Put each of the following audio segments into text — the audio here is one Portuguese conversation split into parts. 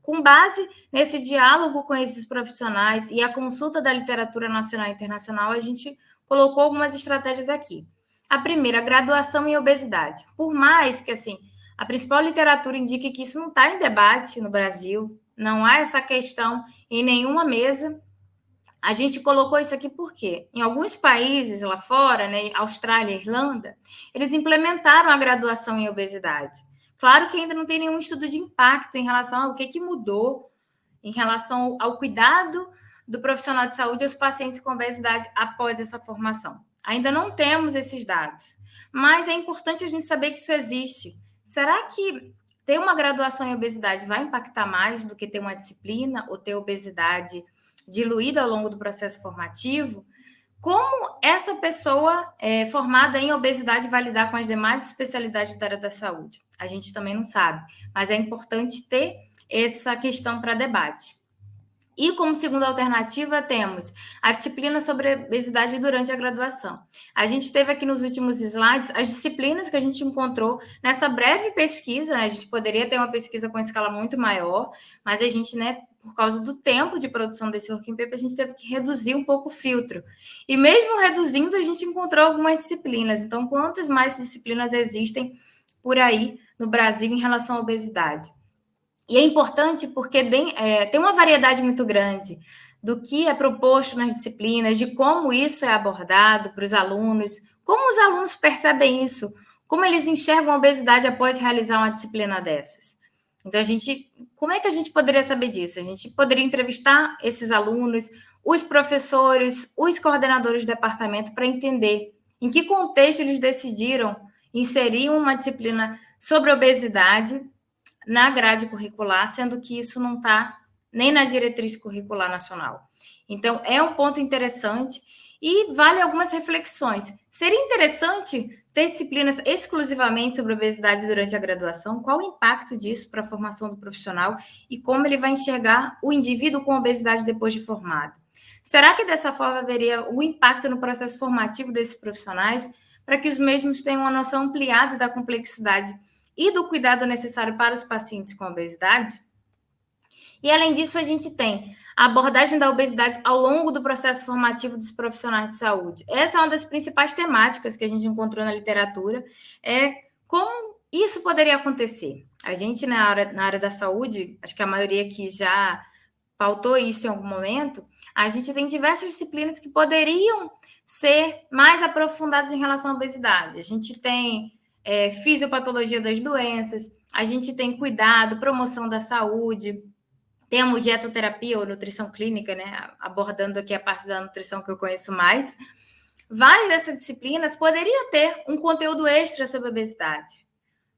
Com base nesse diálogo com esses profissionais e a consulta da literatura nacional e internacional, a gente colocou algumas estratégias aqui. A primeira, graduação em obesidade. Por mais que, assim, a principal literatura indique que isso não está em debate no Brasil, não há essa questão em nenhuma mesa, a gente colocou isso aqui porque em alguns países lá fora, né, Austrália, Irlanda, eles implementaram a graduação em obesidade. Claro que ainda não tem nenhum estudo de impacto em relação ao que mudou em relação ao cuidado do profissional de saúde aos pacientes com obesidade após essa formação. Ainda não temos esses dados, mas é importante a gente saber que isso existe. Será que ter uma graduação em obesidade vai impactar mais do que ter uma disciplina ou ter obesidade diluída ao longo do processo formativo? Como essa pessoa formada em obesidade vai lidar com as demais especialidades da área da saúde? A gente também não sabe, mas é importante ter essa questão para debate. E como segunda alternativa, temos a disciplina sobre obesidade durante a graduação. A gente teve aqui nos últimos slides as disciplinas que a gente encontrou nessa breve pesquisa, né? A gente poderia ter uma pesquisa com escala muito maior, mas a gente, né, por causa do tempo de produção desse working paper, a gente teve que reduzir um pouco o filtro. E mesmo reduzindo, a gente encontrou algumas disciplinas. Então, quantas mais disciplinas existem por aí no Brasil em relação à obesidade? E é importante porque tem uma variedade muito grande do que é proposto nas disciplinas, de como isso é abordado para os alunos, como os alunos percebem isso, como eles enxergam a obesidade após realizar uma disciplina dessas. Então, como é que a gente poderia saber disso? A gente poderia entrevistar esses alunos, os professores, os coordenadores do departamento para entender em que contexto eles decidiram inserir uma disciplina sobre obesidade na grade curricular, sendo que isso não está nem na diretriz curricular nacional. Então, é um ponto interessante e vale algumas reflexões. Seria interessante ter disciplinas exclusivamente sobre obesidade durante a graduação? Qual o impacto disso para a formação do profissional e como ele vai enxergar o indivíduo com obesidade depois de formado? Será que dessa forma haveria o impacto no processo formativo desses profissionais para que os mesmos tenham uma noção ampliada da complexidade e do cuidado necessário para os pacientes com obesidade? E, além disso, a gente tem a abordagem da obesidade ao longo do processo formativo dos profissionais de saúde. Essa é uma das principais temáticas que a gente encontrou na literatura, como isso poderia acontecer. A gente, na área da saúde, acho que a maioria aqui já pautou isso em algum momento, a gente tem diversas disciplinas que poderiam ser mais aprofundadas em relação à obesidade. A gente tem fisiopatologia das doenças, a gente tem cuidado, promoção da saúde, temos dietoterapia ou nutrição clínica, né? Abordando aqui a parte da nutrição que eu conheço mais. Várias dessas disciplinas poderiam ter um conteúdo extra sobre obesidade.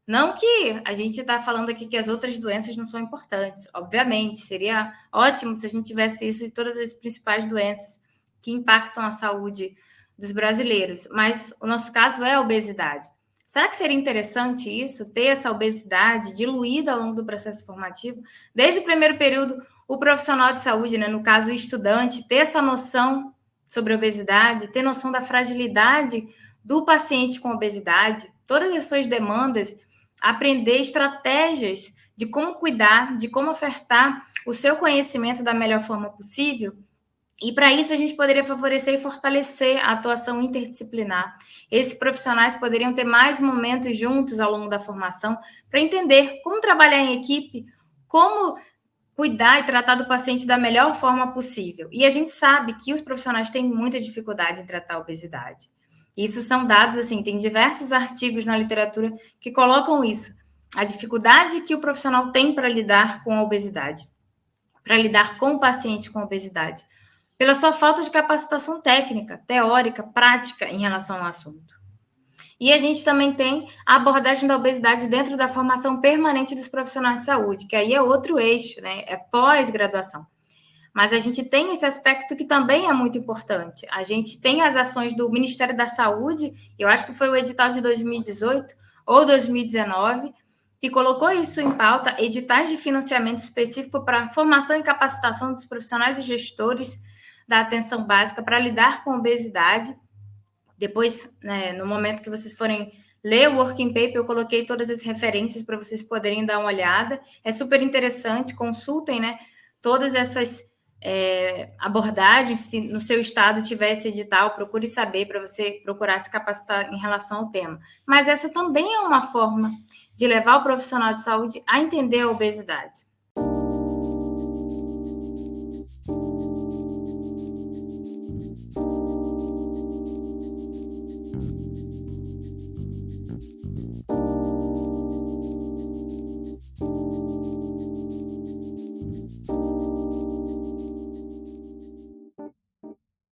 Não que a gente está falando aqui que as outras doenças não são importantes, obviamente, seria ótimo se a gente tivesse isso de todas as principais doenças que impactam a saúde dos brasileiros, mas o nosso caso é a obesidade. Será que seria interessante isso, ter essa obesidade diluída ao longo do processo formativo? Desde o primeiro período, o profissional de saúde, né, no caso o estudante, ter essa noção sobre obesidade, ter noção da fragilidade do paciente com obesidade, todas as suas demandas, aprender estratégias de como cuidar, de como ofertar o seu conhecimento da melhor forma possível. E, para isso, a gente poderia favorecer e fortalecer a atuação interdisciplinar. Esses profissionais poderiam ter mais momentos juntos ao longo da formação para entender como trabalhar em equipe, como cuidar e tratar do paciente da melhor forma possível. E a gente sabe que os profissionais têm muita dificuldade em tratar a obesidade. Isso são dados, assim, tem diversos artigos na literatura que colocam isso. A dificuldade que o profissional tem para lidar com a obesidade, para lidar com o paciente com obesidade, pela sua falta de capacitação técnica, teórica, prática em relação ao assunto. E a gente também tem a abordagem da obesidade dentro da formação permanente dos profissionais de saúde, que aí é outro eixo, né? É pós-graduação. Mas a gente tem esse aspecto que também é muito importante. A gente tem as ações do Ministério da Saúde, eu acho que foi o edital de 2018 ou 2019, que colocou isso em pauta, editais de financiamento específico para formação e capacitação dos profissionais e gestores da atenção básica para lidar com obesidade. Depois, né, no momento que vocês forem ler o working paper, eu coloquei todas as referências para vocês poderem dar uma olhada. É super interessante, consultem, né? Todas essas abordagens, se no seu estado tiver esse edital, procure saber para você procurar se capacitar em relação ao tema. Mas essa também é uma forma de levar o profissional de saúde a entender a obesidade.